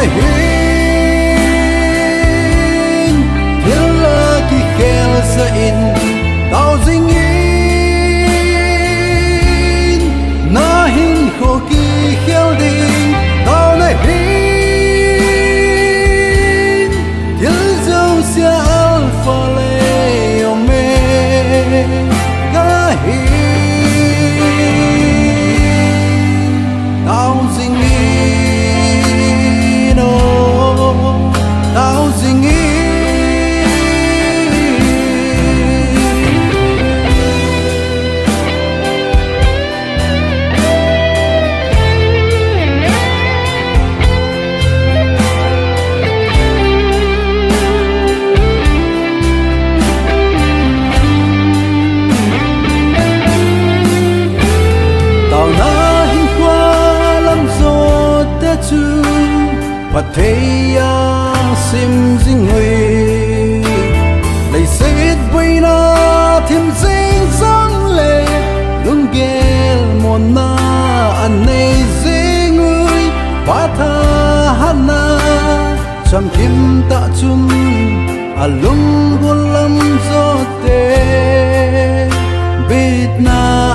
này HIN THIL AKIKHEL sa in tao jingngin na HIN kho AKIKHEL ding tao này HIN THIL JOUSE alpha le omega HIN tao jingngin tao jingngin Phật thế sim dinh nguy lấy xét với na thêm dinh dáng lệ lưng ghé mòn na anh này dễ người phá tha hana chăm kim tạ chung lung buồn lắm gió tê biết na